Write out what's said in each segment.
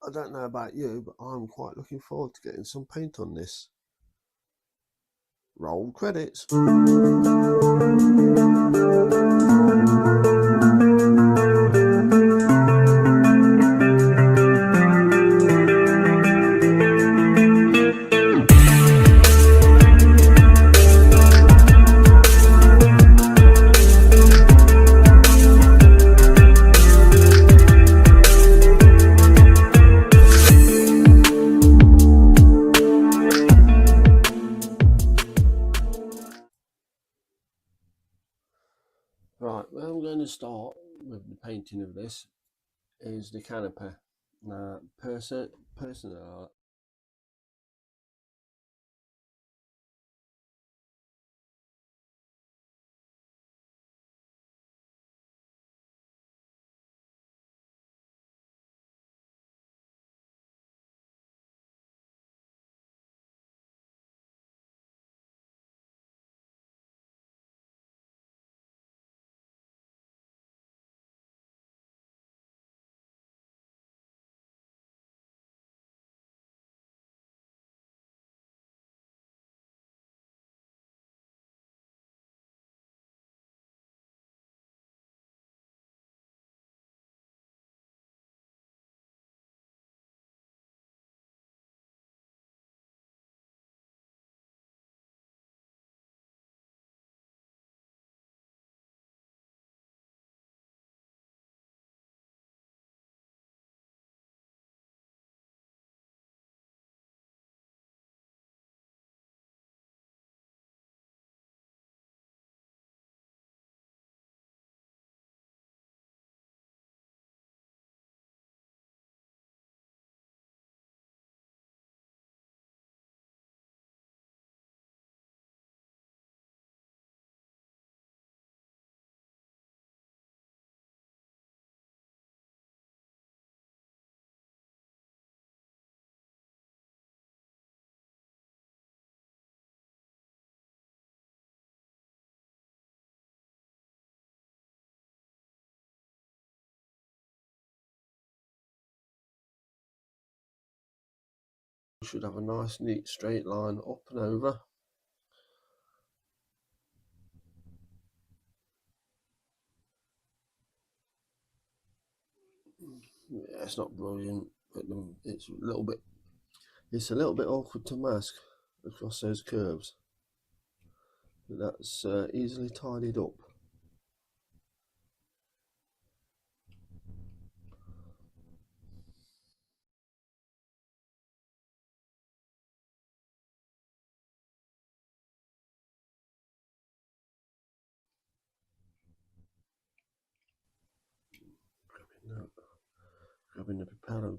I don't know about you, but I'm quite looking forward to getting some paint on this. Roll credits. Right, where I'm going to start with the painting of this is the canopy. Now, personally, you should have a nice, neat, straight line up and over. Yeah, it's not brilliant, but it's a little bit awkward to mask across those curves. But that's easily tidied up. Grabbing the propeller.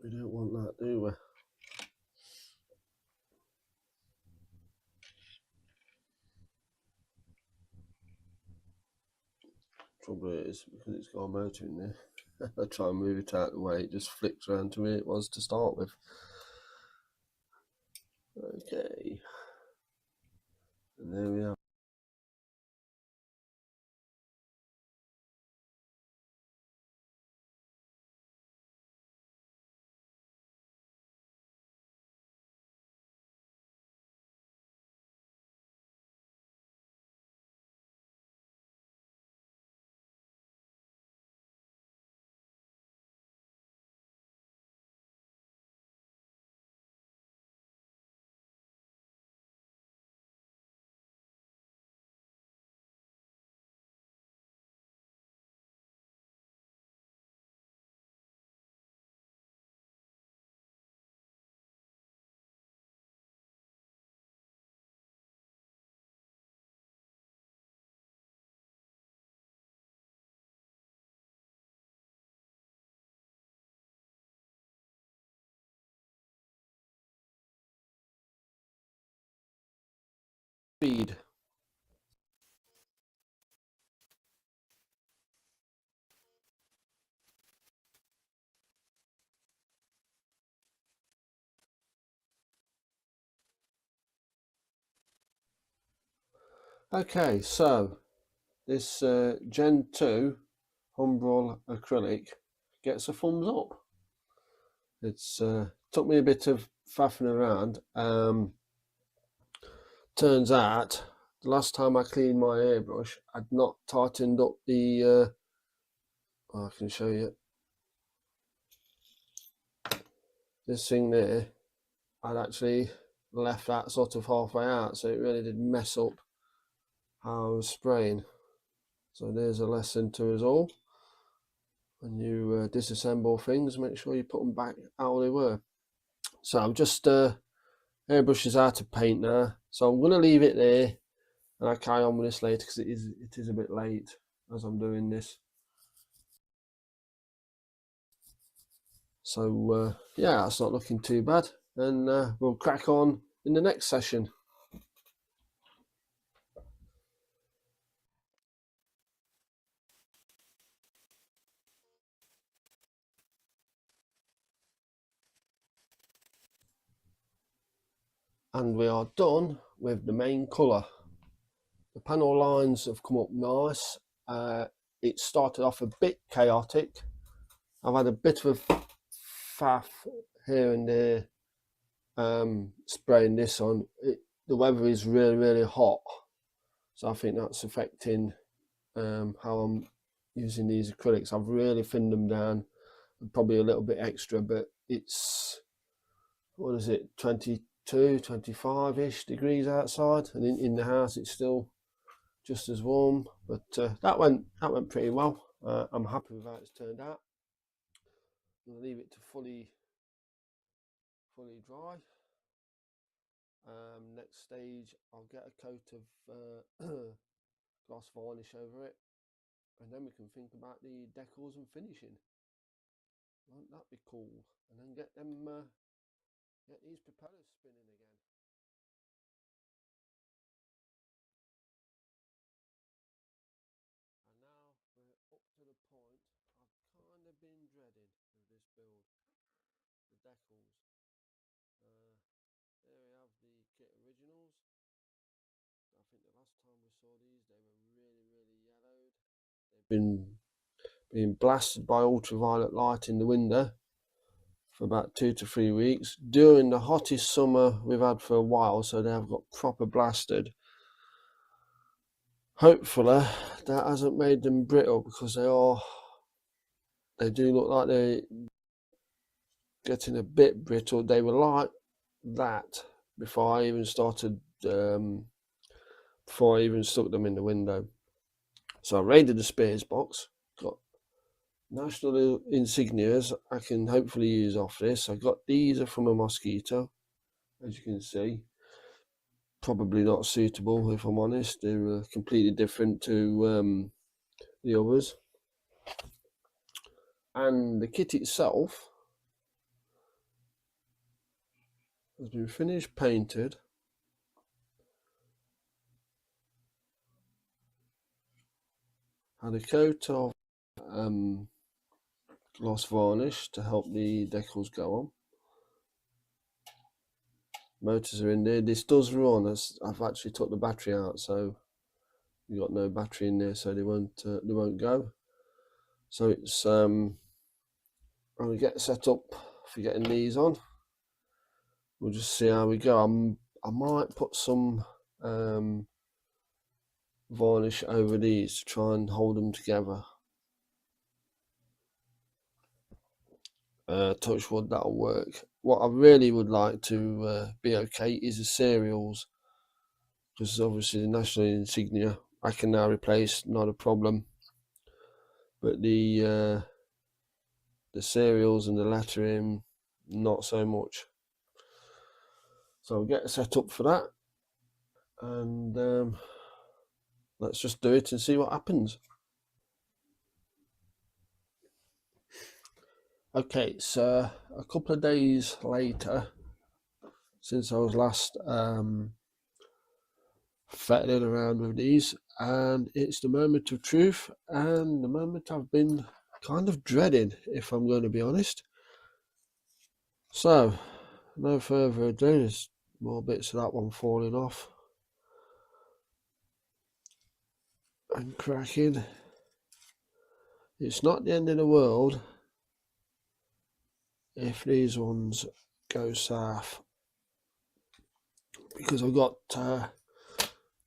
We don't want that, do we? Trouble is, because it's got a motor in there, I try and move it out of the way, it just flicks around to where it was to start with. Okay. And there we are. Speed. Okay, so this Gen 2 Umbral acrylic gets a thumbs up. It's took me a bit of faffing around. Turns out the last time I cleaned my airbrush, I'd not tightened up the I can show you this thing there. I'd actually left that sort of halfway out, so it really did mess up how I was spraying. So there's a lesson to us all. When you disassemble things, make sure you put them back how they were. So I'm just airbrush is out of paint now, so I'm going to leave it there and I'll carry on with this later because it is a bit late as I'm doing this. So yeah, that's not looking too bad, and we'll crack on in the next session. And we are done with the main colour. The panel lines have come up nice. It started off a bit chaotic. I've had a bit of a faff here and there spraying this on. The weather is really hot, so I think that's affecting how I'm using these acrylics. I've really thinned them down, probably a little bit extra, but it's, what is it, 22, 25-ish degrees outside, and in the house it's still just as warm. But that went pretty well. I'm happy with how it's turned out. I'm going to leave it to fully dry. Next stage, I'll get a coat of gloss varnish over it, and then we can think about the decals and finishing. Won't that be cool? And then get these propellers spinning again. And now we're up to the point I've kind of been dreading with this build, the decals. There we have the kit originals. I think the last time we saw these, they were really yellowed. They've been being blasted by ultraviolet light in the window for about 2 to 3 weeks during the hottest summer we've had for a while, so they have got proper blasted. Hopefully that hasn't made them brittle, because they do look like they're getting a bit brittle. They were like that before I even started before I even stuck them in the window. So I raided the spares box, got national insignias I can hopefully use off this. I got these are from a Mosquito, as you can see. Probably not suitable, if I'm honest. They're completely different to the others. And the kit itself has been finished painted. Had a coat of gloss varnish to help the decals go on. Motors are in there. This does run, as I've actually took the battery out, so you got no battery in there, so they won't go. So it's I'm gonna get set up for getting these on. We'll just see how we go. I might put some varnish over these to try and hold them together. Touch wood, that'll work. What I really would like to be okay is the serials, because obviously the national insignia I can now replace, not a problem, but the serials and the lettering, not so much. So I'll get set up for that, and let's just do it and see what happens. Okay, so a couple of days later since I was last fettling around with these, and it's the moment of truth, and the moment I've been kind of dreading, if I'm going to be honest. So no further ado, there's more bits of that one falling off and cracking. It's not the end of the world, if these ones go south, because I've got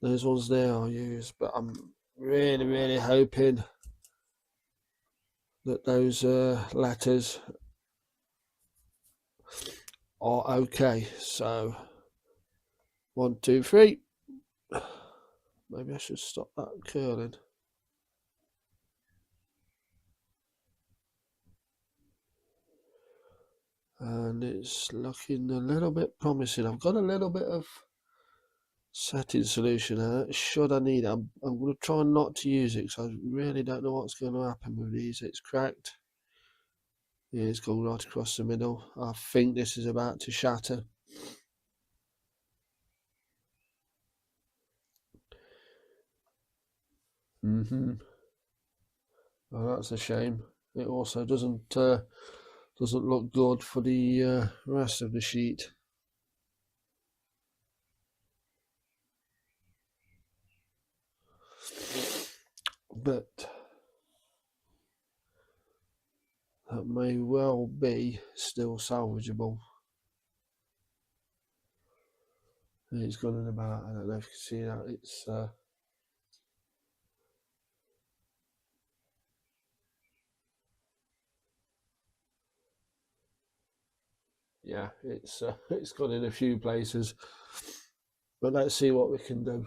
those ones there I'll use, but I'm really hoping that those letters are okay. So 1, 2, 3. Maybe I should stop that curling. And it's looking a little bit promising. I've got a little bit of setting solution should I need it. I'm going to try not to use it because I really don't know what's going to happen with these. It's cracked. Yeah, it's gone right across the middle. I think this is about to shatter. Well, that's a shame. It also doesn't look good for the rest of the sheet. But that may well be still salvageable. It's gone in about, I don't know if you can see that, it's yeah, it's gone in a few places, but let's see what we can do.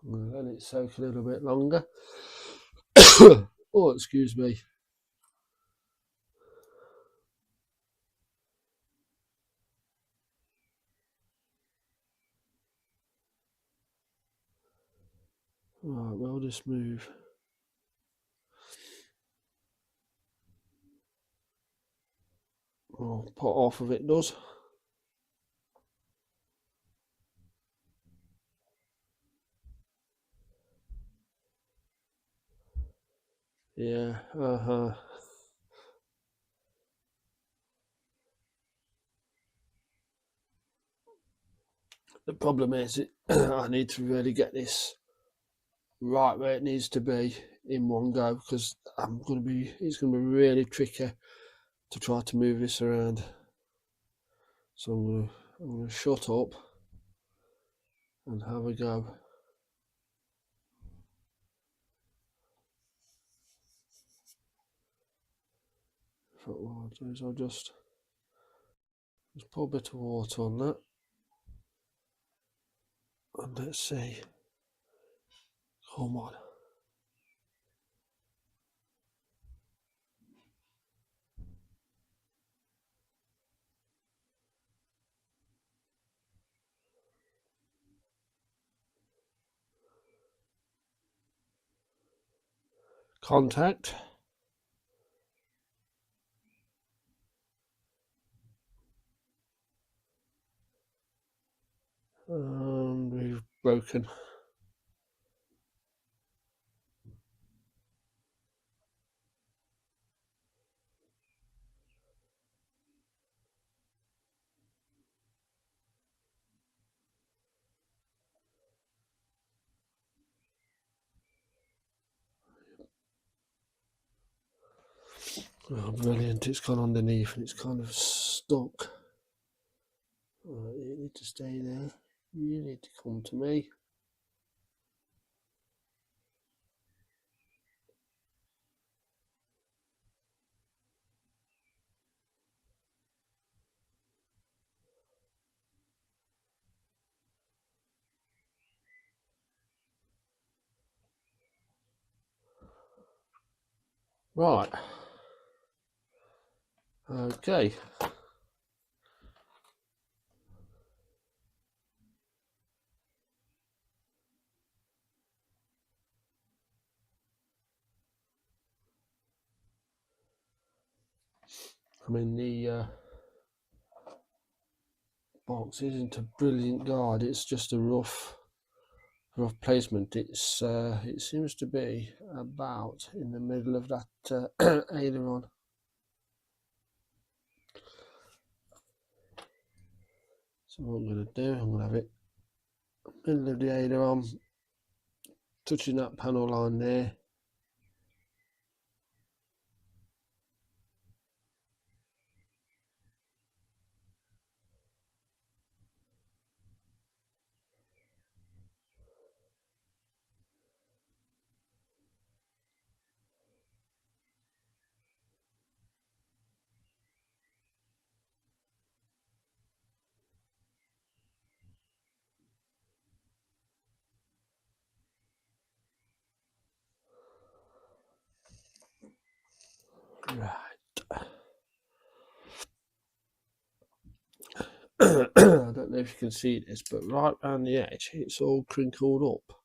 I'm going to let it soak a little bit longer. Oh, excuse me. Right, we'll just move. Oh, pot off of it does. Yeah, The problem is, I need to really get this right where it needs to be in one go, because it's going to be really tricky to try to move this around. So I'm going to shut up and have a go. What I'll do is I'll just pour a bit of water on that, and let's see. Come on. Contact. And we've broken. Oh, brilliant, it's gone underneath and it's kind of stuck. Right, you need to stay there. You need to come to me. Right. Okay. I mean, the box isn't a brilliant guide, it's just a rough placement. It seems to be about in the middle of that aileron. So what I'm going to do, I'm going to have it middle of the aileron, touching that panel line there. Right. I don't know if you can see this, but right around the edge, it's all crinkled up.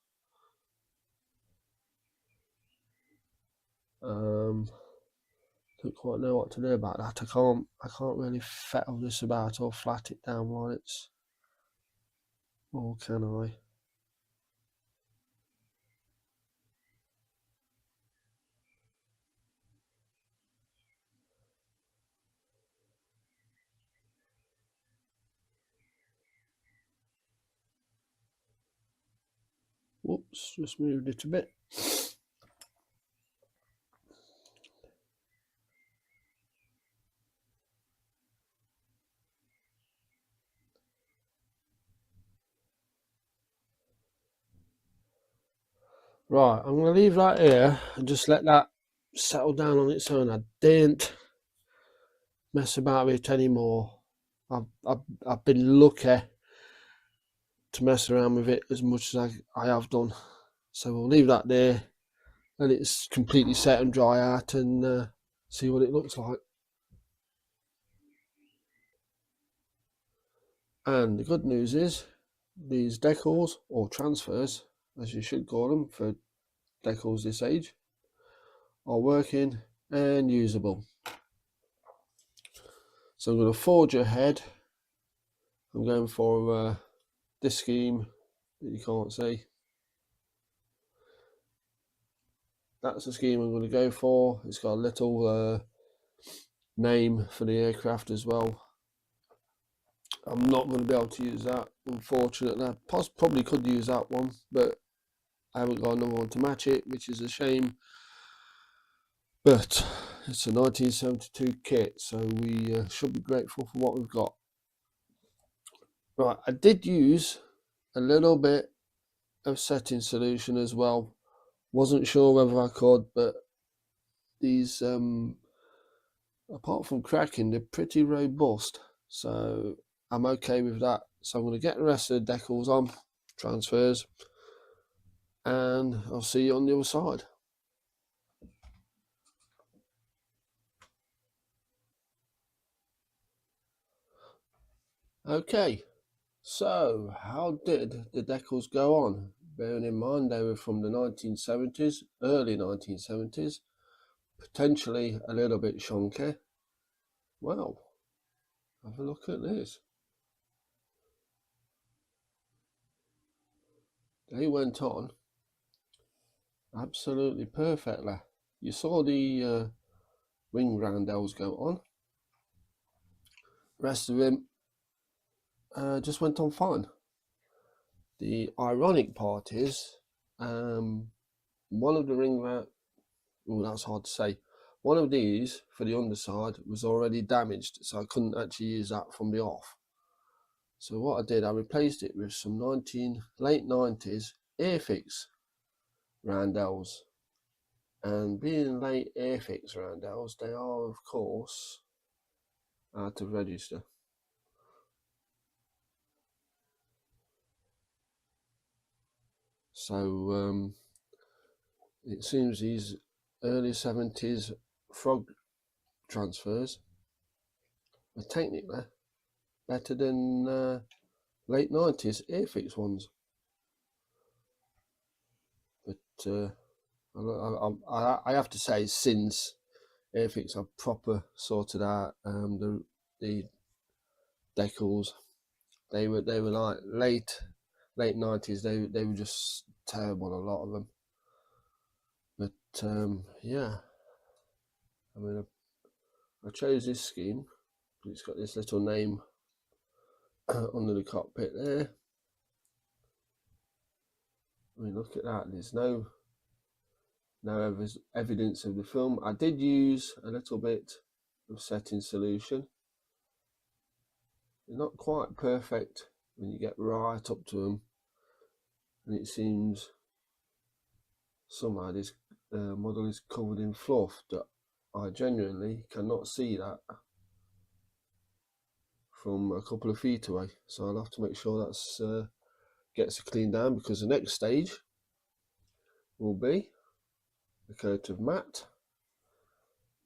Don't quite know what to do about that. I can't really fettle this about or flat it down while it's, or can I? Whoops, just moved it a bit. Right, I'm going to leave that here and just let that settle down on its own. I didn't mess about with it anymore. I've been lucky to mess around with it as much as I have done. So we'll leave that there, let it completely set and dry out, and see what it looks like. And the good news is these decals, or transfers as you should call them for decals this age, are working and usable. So I'm going to forge ahead. I'm going for this scheme that you can't see. That's the scheme I'm going to go for. It's got a little name for the aircraft as well. I'm not going to be able to use that, unfortunately. I probably could use that one, but I haven't got another one to match it, which is a shame. But it's a 1972 kit, so we should be grateful for what we've got. Right, I did use a little bit of setting solution as well. Wasn't sure whether I could, but these, apart from cracking, they're pretty robust. So I'm okay with that. So I'm going to get the rest of the decals on, transfers, and I'll see you on the other side. Okay, so how did the decals go on? Bearing in mind they were from the 1970s, early 1970s, potentially a little bit shonky. Well, have a look at this. They went on absolutely perfectly. You saw the wing roundels go on. Rest of him just went on fine. The ironic part is one of the ring round, oh, that's hard to say. One of these for the underside was already damaged, so I couldn't actually use that from the off. So what I did, I replaced it with some late 90s Airfix roundels. And being late Airfix roundels, they are of course out of register. So it seems these early 70s frog transfers are technically better than late 90s Airfix ones. But I have to say, since Airfix have proper sorted out the decals, they were like late 90s. They were just terrible, a lot of them. But yeah, I mean, I chose this scheme. It's got this little name under the cockpit there. I mean, look at that. There's no evidence of the film. I did use a little bit of setting solution. They're not quite perfect when you get right up to them, and it seems somehow this model is covered in fluff that I genuinely cannot see that from a couple of feet away. So I'll have to make sure that's gets cleaned down, because the next stage will be a coat of matte,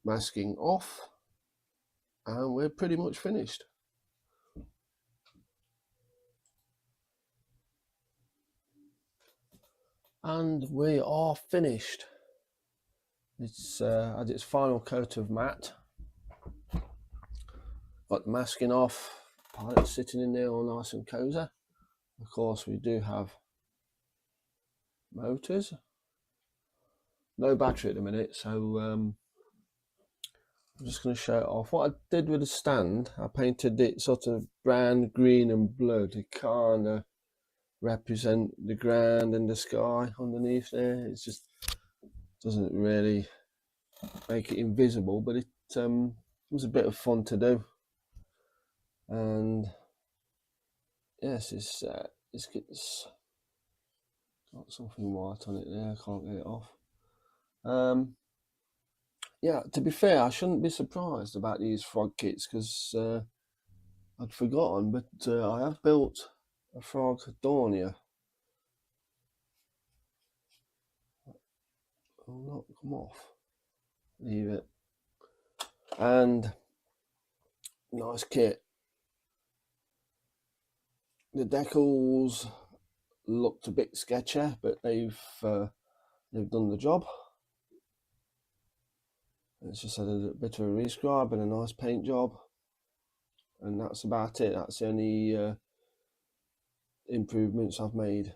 masking off, and we're pretty much finished. And we are finished. It's had its final coat of matte. Got the masking off, pilot sitting in there all nice and cozy. Of course, we do have motors. No battery at the minute, so I'm just going to show it off. What I did with the stand, I painted it sort of brown, green and blue to kind of represent the ground and the sky underneath there. It just doesn't really make it invisible, but it was a bit of fun to do. And yes, it's got something white on it there. I can't get it off. Yeah, to be fair, I shouldn't be surprised about these frog kits, because I'd forgotten, but I have built a frog Dornier. Will not come off. Leave it. And nice kit. The decals looked a bit sketchy, but they've done the job. It's just had a bit of a rescribe and a nice paint job, and that's about it. That's the only improvements I've made.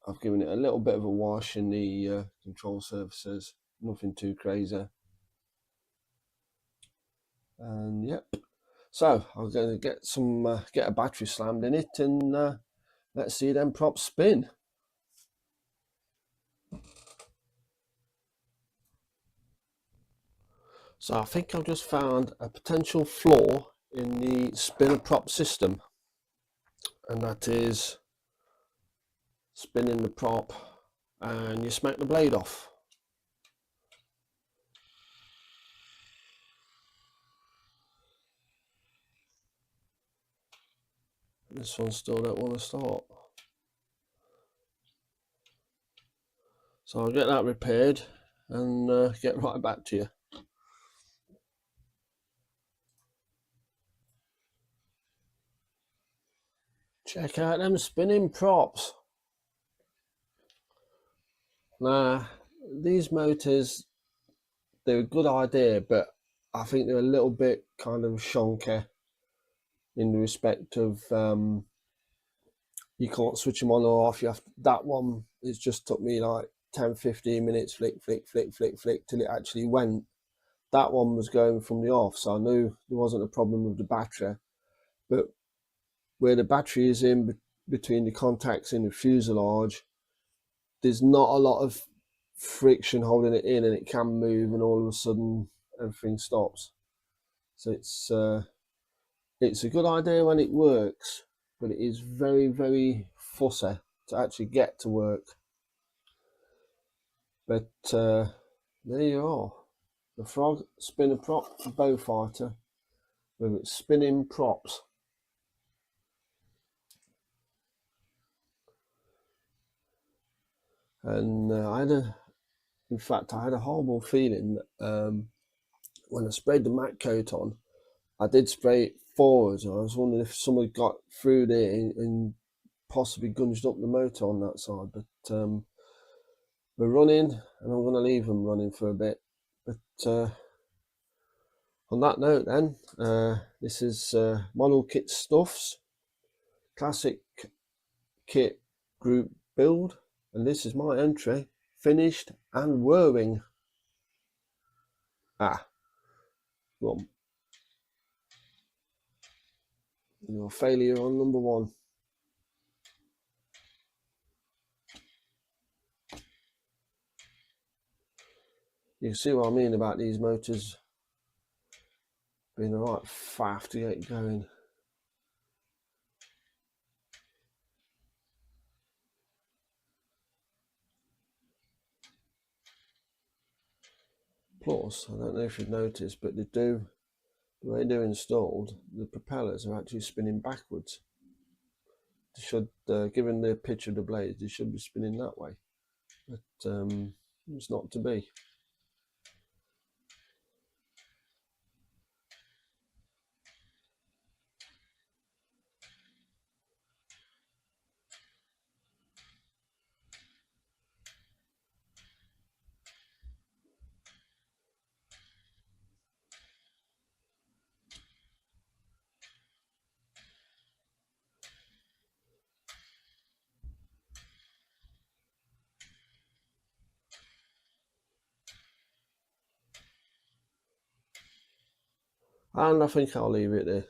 I've given it a little bit of a wash in the control surfaces, nothing too crazy. And yep, so I'm going to get some get a battery slammed in it, and let's see them props spin. So I think I've just found a potential flaw in the spinner prop system, and that is spinning the prop and you smack the blade off. This one still don't want to start. So I'll get that repaired and get right back to you. Check out them spinning props. Now, these motors, they're a good idea, but I think they're a little bit kind of shonky in the respect of you can't switch them on or off. You have that one. It's just took me like 10-15 minutes, flick till it actually went. That one was going from the off, so I knew there wasn't a problem with the battery. But where the battery is in between the contacts in the fuselage, there's not a lot of friction holding it in, and it can move, and all of a sudden everything stops. So it's a good idea when it works, but it is very, very fussy to actually get to work. But there you are, the frog spinner prop bow fighter with its spinning props. And I had a horrible feeling when I sprayed the matte coat on. I did spray it forwards, and I was wondering if someone got through there and possibly gunged up the motor on that side. But we're running, and I'm going to leave them running for a bit. But on that note then, this is Model Kit Stuffs Classic Kit Group Build, and this is my entry, finished and whirring. Well, your failure on number 1. You can see what I mean about these motors being a right faff to get going. Plus, I don't know if you've noticed, but the way they're installed, the propellers are actually spinning backwards. They should, given the pitch of the blades, they should be spinning that way, but it's not to be. And I think I'll leave it there.